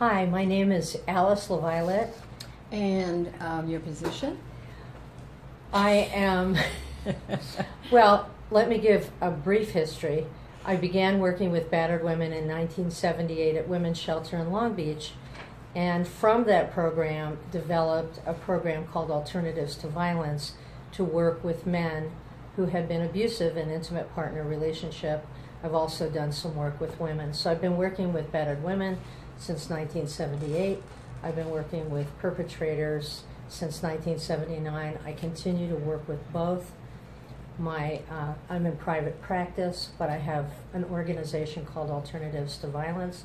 Hi, my name is Alyce LaViolette. And your position? I am, well, let me give a brief history. I began working with battered women in 1978 at Women's Shelter in Long Beach, and from that program developed a program called Alternatives to Violence to work with men who had been abusive in intimate partner relationship. I've also done some work with women. So I've been working with battered women since 1978. I've been working with perpetrators since 1979. I continue to work with both. I'm in private practice, but I have an organization called Alternatives to Violence,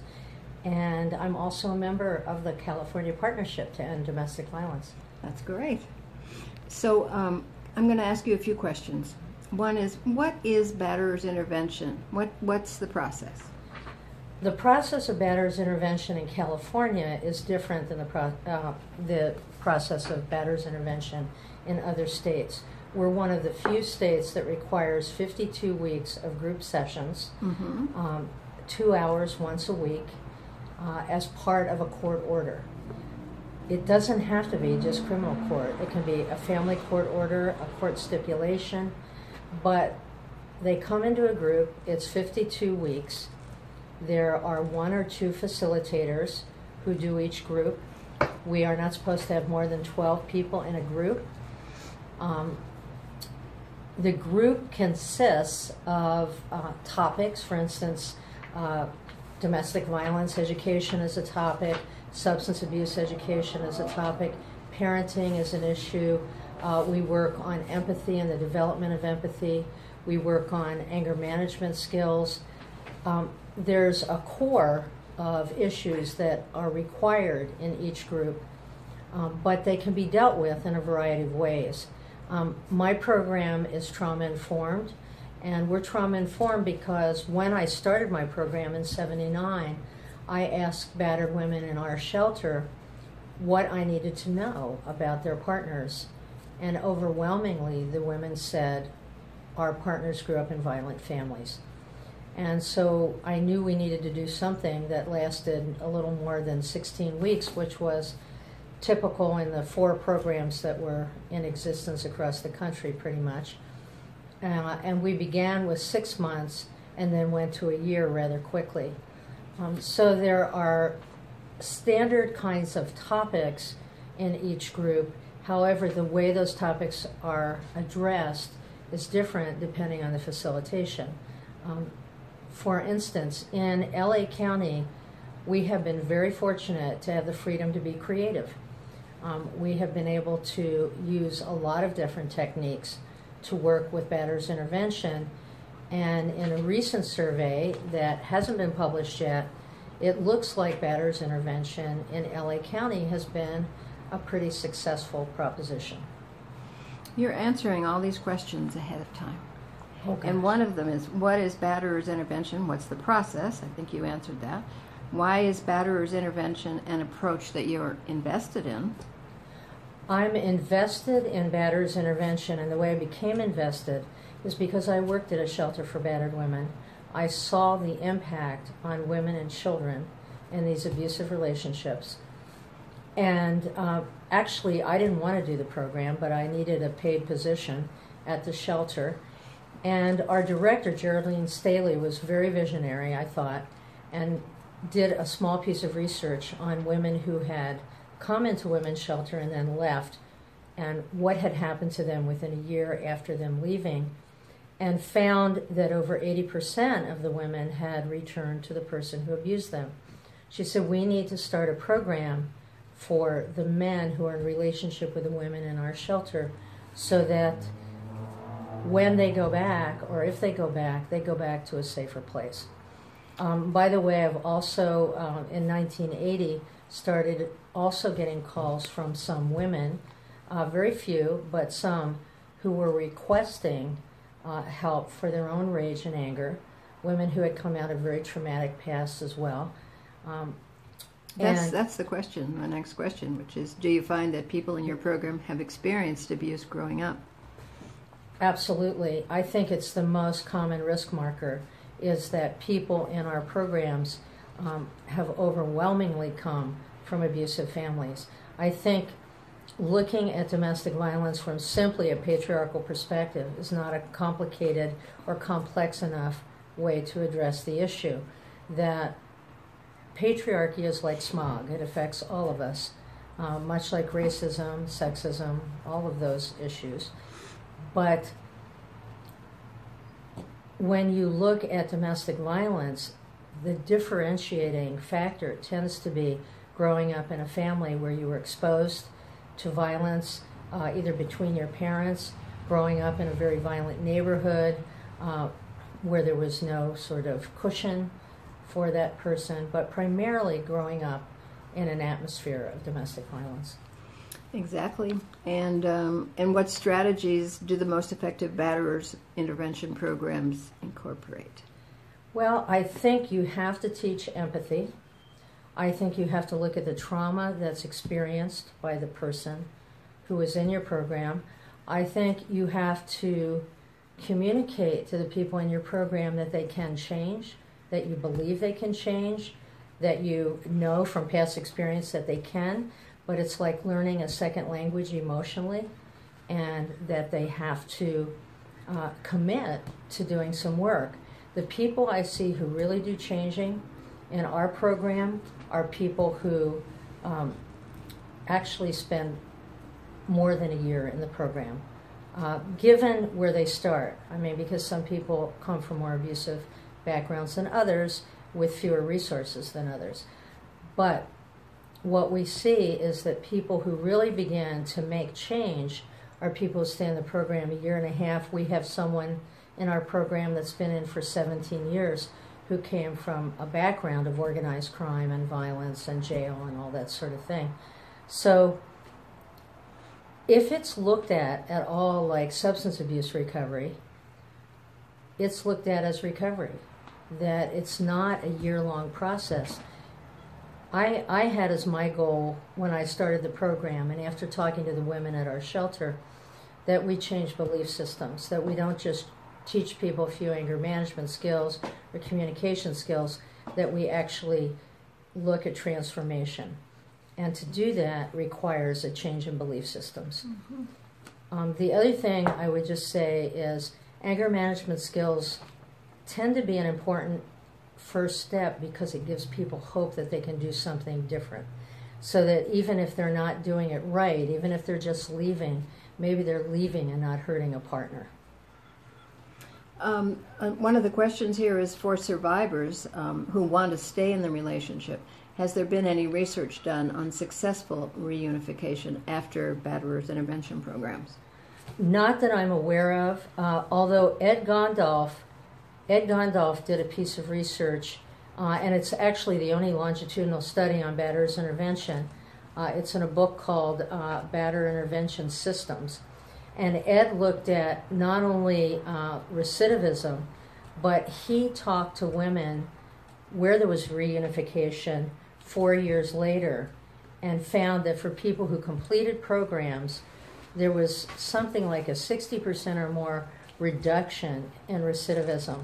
and I'm also a member of the California Partnership to End Domestic Violence. That's great. So I'm going to ask you a few questions. One is, what is Batterers intervention? What's the process? The process of Batterers intervention in California is different than the process of Batterers intervention in other states. We're one of the few states that requires 52 weeks of group sessions, 2 hours once a week, as part of a court order. It doesn't have to be just criminal court. It can be a family court order, a court stipulation, but they come into a group. It's 52 weeks. There are 1 or 2 facilitators who do each group. We are not supposed to have more than 12 people in a group. The group consists of topics. For instance, domestic violence education is a topic, substance abuse education is a topic, parenting is an issue. We work on empathy and the development of empathy. We work on anger management skills. There's a core of issues that are required in each group, but they can be dealt with in a variety of ways. My program is trauma-informed, and we're trauma-informed because when I started my program in '79, I asked battered women in our shelter what I needed to know about their partners, and overwhelmingly the women said, our partners grew up in violent families. And so I knew we needed to do something that lasted a little more than 16 weeks, which was typical in the 4 programs that were in existence across the country pretty much. And we began with 6 months and then went to a year rather quickly. So there are standard kinds of topics in each group. However, the way those topics are addressed is different depending on the facilitation. For instance, in LA County, we have been very fortunate to have the freedom to be creative. We have been able to use a lot of different techniques to work with batterers intervention, and in a recent survey that hasn't been published yet, it looks like batterers intervention in LA County has been a pretty successful proposition. You're answering all these questions ahead of time. Okay. And one of them is, what is Batterers intervention? What's the process? I think you answered that. Why is Batterers intervention an approach that you're invested in? I'm invested in batterers intervention, and the way I became invested is because I worked at a shelter for battered women. I saw the impact on women and children in these abusive relationships. And actually, I didn't want to do the program, but I needed a paid position at the shelter. And our director, Geraldine Staley, was very visionary, I thought, and did a small piece of research on women who had come into women's shelter and then left, and what had happened to them within a year after them leaving, and found that over 80% of the women had returned to the person who abused them. She said, we need to start a program for the men who are in relationship with the women in our shelter so that when they go back, or if they go back to a safer place. By the way, I've also, in 1980, started also getting calls from some women, very few, but some, who were requesting help for their own rage and anger, women who had come out of very traumatic pasts as well. That's the question, the next question, which is, do you find that people in your program have experienced abuse growing up? Absolutely. I think it's the most common risk marker, is that people in our programs have overwhelmingly come from abusive families. I think looking at domestic violence from simply a patriarchal perspective is not a complicated or complex enough way to address the issue. That patriarchy is like smog. It affects all of us, much like racism, sexism, all of those issues. But when you look at domestic violence, the differentiating factor tends to be growing up in a family where you were exposed to violence, either between your parents, growing up in a very violent neighborhood where there was no sort of cushion for that person, but primarily growing up in an atmosphere of domestic violence. Exactly. And what strategies do the most effective batterers intervention programs incorporate? Well, I think you have to teach empathy. I think you have to look at the trauma that's experienced by the person who is in your program. I think you have to communicate to the people in your program that they can change, that you believe they can change, that you know from past experience that they can, but it's like learning a second language emotionally, and that they have to commit to doing some work. The people I see who really do changing in our program are people who actually spend more than a year in the program, given where they start. I mean, because some people come from more abusive backgrounds than others, with fewer resources than others. But what we see is that people who really begin to make change are people who stay in the program a year and a half. We have someone in our program that's been in for 17 years who came from a background of organized crime and violence and jail and all that sort of thing. So if it's looked at all like substance abuse recovery, it's looked at as recovery, that it's not a year-long process. I had as my goal when I started the program, and after talking to the women at our shelter, that we change belief systems, that we don't just teach people a few anger management skills or communication skills, that we actually look at transformation. And to do that requires a change in belief systems. Mm-hmm. The other thing I would just say is anger management skills tend to be an important first step because it gives people hope that they can do something different. So that even if they're not doing it right, even if they're just leaving, maybe they're leaving and not hurting a partner. One of the questions here is for survivors who want to stay in the relationship. Has there been any research done on successful reunification after batterers intervention programs? Not that I'm aware of, although Ed Gondolf did a piece of research, and it's actually the only longitudinal study on batterers intervention. It's in a book called Batterer Intervention Systems. And Ed looked at not only recidivism, but he talked to women where there was reunification 4 years later and found that for people who completed programs, there was something like a 60% or more reduction in recidivism,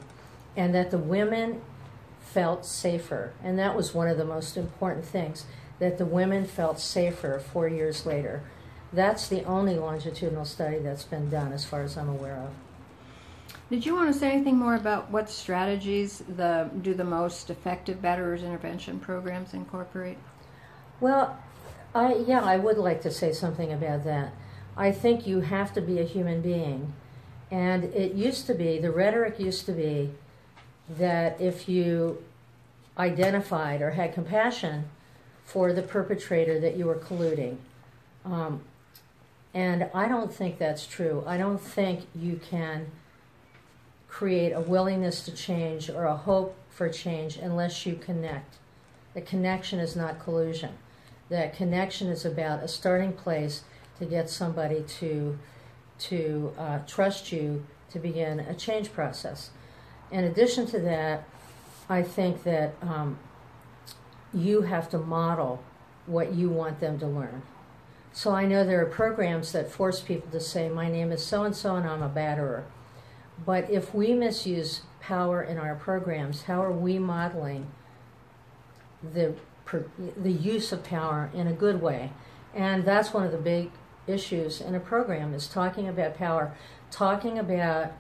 and that the women felt safer. And that was one of the most important things, that the women felt safer 4 years later. That's the only longitudinal study that's been done as far as I'm aware of. Did you want to say anything more about what strategies do the most effective batterers intervention programs incorporate? Well, I would like to say something about that. I think you have to be a human being. And it used to be, the rhetoric used to be that if you identified or had compassion for the perpetrator, that you were colluding. And I don't think that's true. I don't think you can create a willingness to change or a hope for change unless you connect. The connection is not collusion. That connection is about a starting place to get somebody to trust you to begin a change process. In addition to that, I think that you have to model what you want them to learn. So I know there are programs that force people to say, my name is so-and-so and I'm a batterer. But if we misuse power in our programs, how are we modeling the the use of power in a good way. And that's one of the big issues in a program, is talking about power, talking about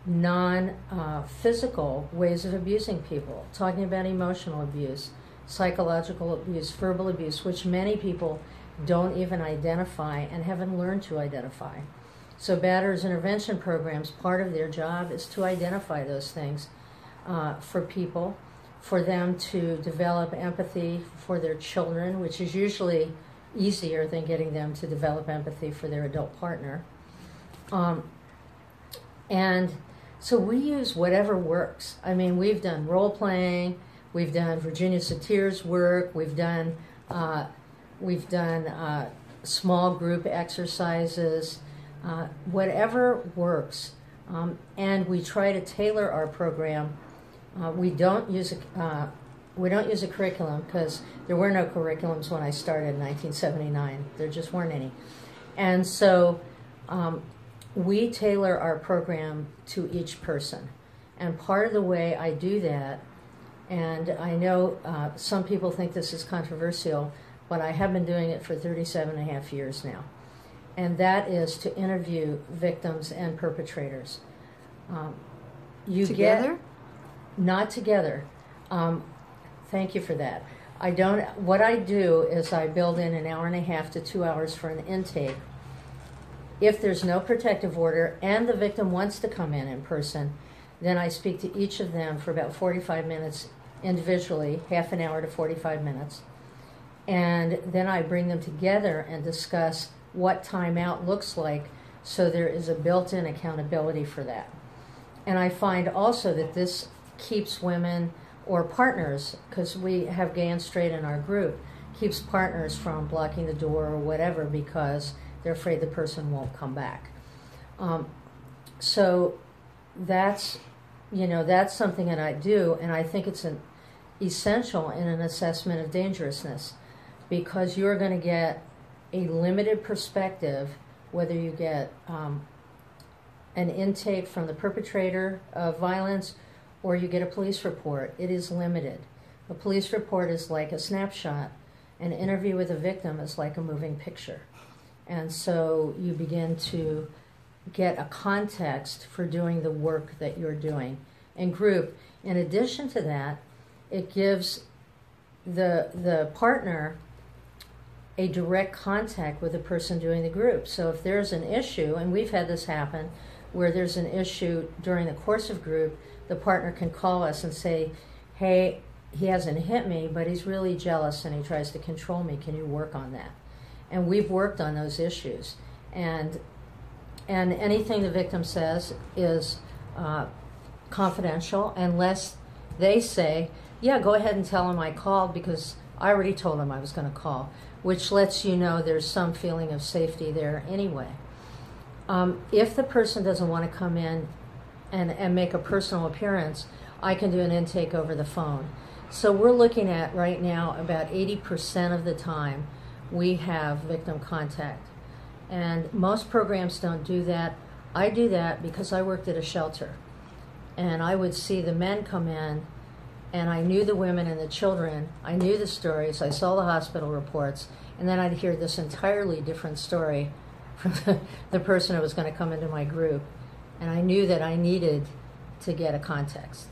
non-physical ways of abusing people, talking about emotional abuse, psychological abuse, verbal abuse, which many people don't even identify and haven't learned to identify. So Batterers intervention programs, part of their job is to identify those things for people, for them to develop empathy for their children, which is usually easier than getting them to develop empathy for their adult partner. And so we use whatever works. I mean, we've done role-playing, we've done Virginia Satir's work, we've done small group exercises, whatever works. And we try to tailor our program. We don't use a curriculum, because there were no curriculums when I started in 1979. There just weren't any. And so we tailor our program to each person. And part of the way I do that, and I know some people think this is controversial, but I have been doing it for 37 and a half years now. And that is to interview victims and perpetrators. Together? Not together. Thank you for that. What I do is I build in an hour and a half to 2 hours for an intake. If there's no protective order and the victim wants to come in person, then I speak to each of them for about 45 minutes individually, half an hour to 45 minutes. And then I bring them together and discuss what time out looks like, so there is a built-in accountability for that. And I find also that this keeps women or partners, because we have gay and straight in our group, keeps partners from blocking the door or whatever, because they're afraid the person won't come back. So that's something that I do, and I think it's essential in an assessment of dangerousness, because you're going to get a limited perspective, whether you get an intake from the perpetrator of violence or you get a police report. It is limited. A police report is like a snapshot. An interview with a victim is like a moving picture. And so you begin to get a context for doing the work that you're doing in group. In addition to that, it gives the partner a direct contact with the person doing the group. So if there's an issue, and we've had this happen, where there's an issue during the course of group, the partner can call us and say, hey, he hasn't hit me, but he's really jealous and he tries to control me. Can you work on that? And we've worked on those issues. And anything the victim says is confidential, unless they say, yeah, go ahead and tell him I called because I already told him I was going to call, which lets you know there's some feeling of safety there anyway. If the person doesn't want to come in and make a personal appearance, I can do an intake over the phone. So we're looking at right now about 80% of the time we have victim contact. And most programs don't do that. I do that because I worked at a shelter. And I would see the men come in, and I knew the women and the children. I knew the stories. I saw the hospital reports. And then I'd hear this entirely different story from the person who was going to come into my group. And I knew that I needed to get a context.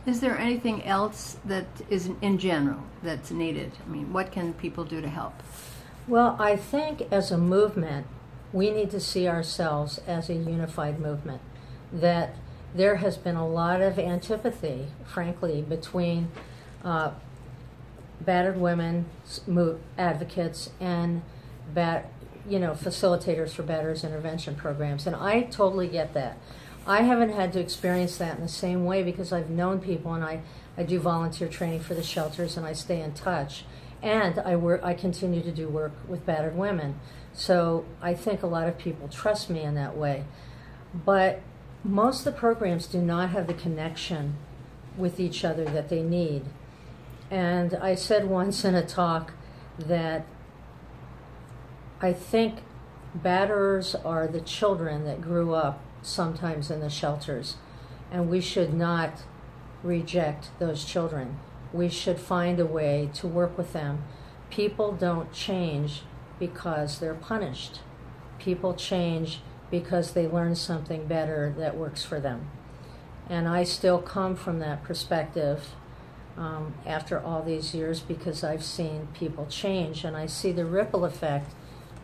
Is there anything else that is in general that's needed? I mean, what can people do to help? Well, I think as a movement, we need to see ourselves as a unified movement. That there has been a lot of antipathy, frankly, between battered women advocates and facilitators for batterers intervention programs. And I totally get that. I haven't had to experience that in the same way because I've known people, and I do volunteer training for the shelters, and I stay in touch. And I continue to do work with battered women. So I think a lot of people trust me in that way. But most of the programs do not have the connection with each other that they need. And I said once in a talk that I think batterers are the children that grew up sometimes in the shelters, and we should not reject those children. we should find a way to work with them. People don't change because they're punished. People change because they learn something better that works for them. And I still come from that perspective after all these years, because I've seen people change, and I see the ripple effect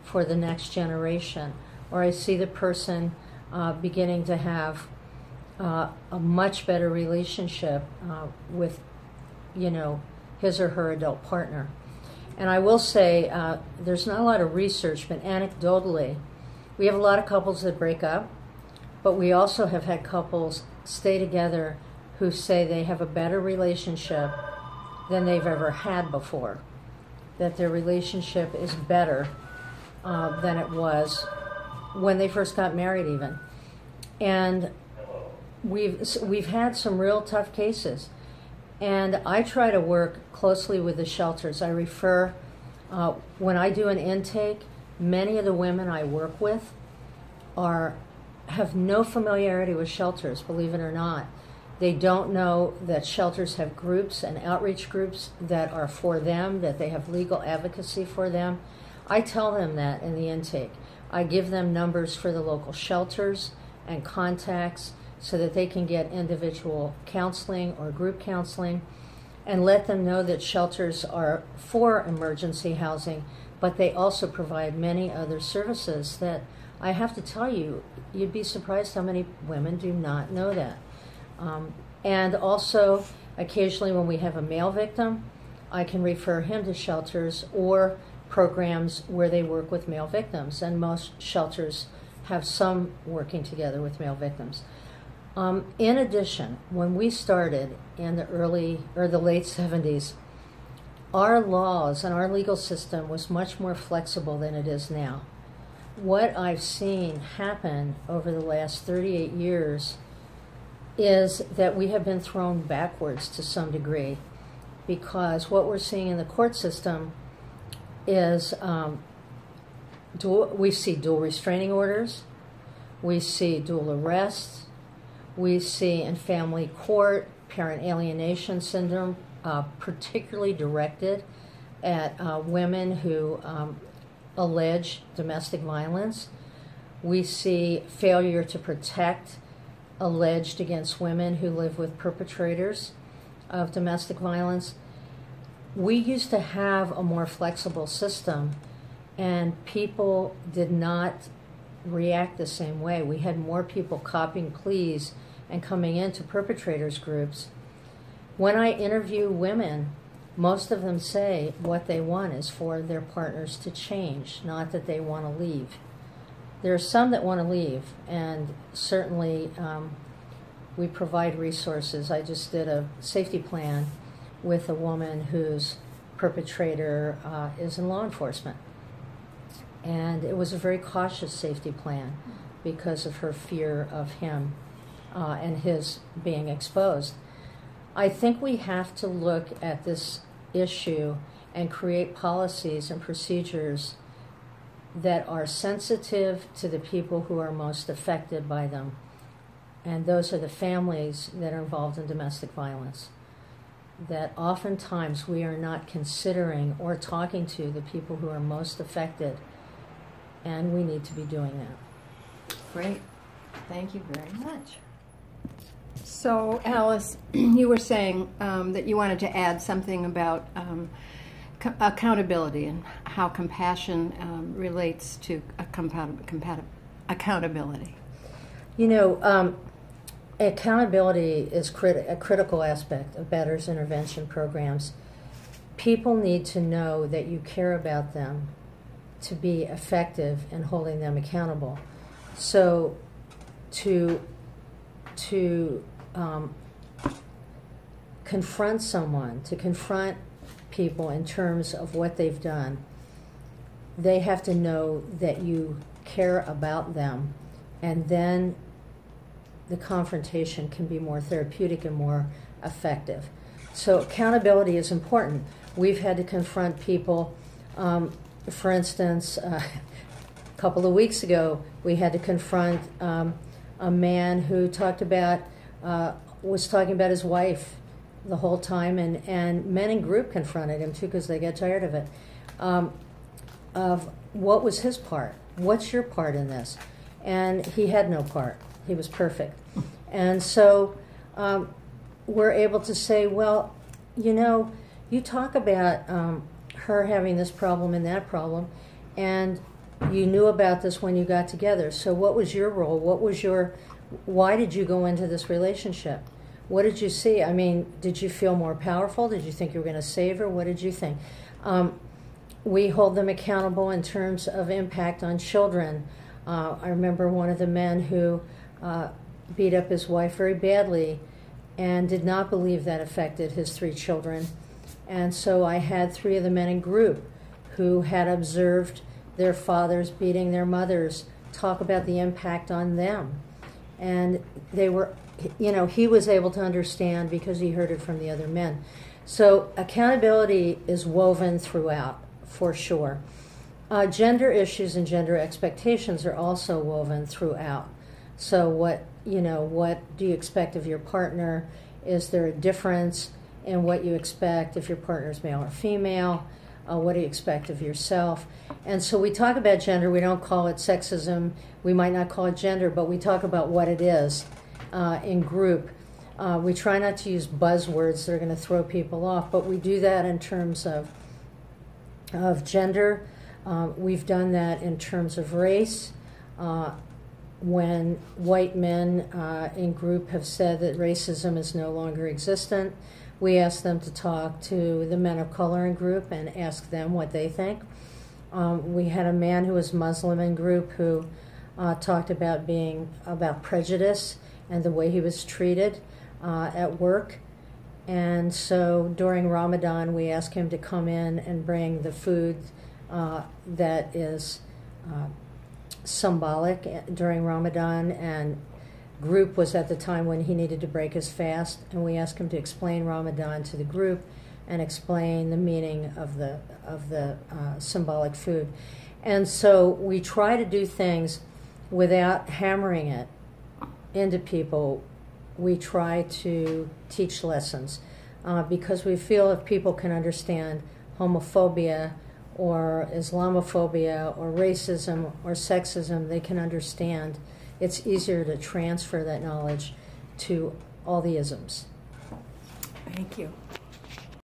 for the next generation, or I see the person beginning to have a much better relationship with, his or her adult partner. And I will say, there's not a lot of research, but anecdotally, we have a lot of couples that break up, but we also have had couples stay together who say they have a better relationship than they've ever had before, that their relationship is better than it was when they first got married even. And we've had some real tough cases. And I try to work closely with the shelters. I refer, when I do an intake, many of the women I work with have no familiarity with shelters, believe it or not. They don't know that shelters have groups and outreach groups that are for them, that they have legal advocacy for them. I tell them that in the intake. I give them numbers for the local shelters and contacts so that they can get individual counseling or group counseling, and let them know that shelters are for emergency housing, but they also provide many other services that I have to tell you, you'd be surprised how many women do not know that. And also, occasionally when we have a male victim, I can refer him to shelters or programs where they work with male victims, and most shelters have some working together with male victims. In addition, when we started in the late 70s, our laws and our legal system was much more flexible than it is now. What I've seen happen over the last 38 years is that we have been thrown backwards to some degree, because what we're seeing in the court system is we see dual restraining orders, we see dual arrests, we see in family court parent alienation syndrome, particularly directed at women who allege domestic violence. We see failure to protect alleged against women who live with perpetrators of domestic violence. We used to have a more flexible system, and people did not react the same way. We had more people copying pleas and coming into perpetrators groups. When I interview women, most of them say what they want is for their partners to change, not that they want to leave. There are some that want to leave, and certainly we provide resources. I just did a safety plan with a woman whose perpetrator is in law enforcement. And it was a very cautious safety plan because of her fear of him and his being exposed. I think we have to look at this issue and create policies and procedures that are sensitive to the people who are most affected by them. And those are the families that are involved in domestic violence. That oftentimes we are not considering or talking to the people who are most affected, and we need to be doing that. Great. Thank you very much. So, Alyce, you were saying that you wanted to add something about accountability and how compassion relates to accountability. Accountability is a critical aspect of Batterers intervention programs. People need to know that you care about them to be effective in holding them accountable. So to confront someone, to confront people in terms of what they've done, they have to know that you care about them, and then the confrontation can be more therapeutic and more effective. So accountability is important. We've had to confront people. For instance, a couple of weeks ago, we had to confront a man who was talking about his wife the whole time, and men in group confronted him too because they get tired of it. Of what was his part? What's your part in this? And he had no part. He was perfect. And so we're able to say, well, you talk about her having this problem and that problem, and you knew about this when you got together. So what was your role? Why did you go into this relationship? What did you see? I mean, did you feel more powerful? Did you think you were going to save her? What did you think? We hold them accountable in terms of impact on children. I remember one of the men who beat up his wife very badly and did not believe that affected his 3 children. And so I had 3 of the men in group who had observed their fathers beating their mothers talk about the impact on them. And they were, he was able to understand because he heard it from the other men. So accountability is woven throughout, for sure. Gender issues and gender expectations are also woven throughout. So what do you expect of your partner? Is there a difference in what you expect if your partner is male or female? What do you expect of yourself? And so we talk about gender. We don't call it sexism. We might not call it gender, but we talk about what it is in group. We try not to use buzzwords that are going to throw people off, but we do that in terms of gender. We've done that in terms of race. When white men in group have said that racism is no longer existent, we ask them to talk to the men of color in group and ask them what they think. We had a man who was Muslim in group who talked about prejudice and the way he was treated at work. And so during Ramadan, we asked him to come in and bring the food that is symbolic during Ramadan, and group was at the time when he needed to break his fast, and we asked him to explain Ramadan to the group and explain the meaning of the symbolic food. And so we try to do things without hammering it into people. We try to teach lessons because we feel if people can understand homophobia or Islamophobia or racism or sexism, they can understand. It's easier to transfer that knowledge to all the isms. Thank you.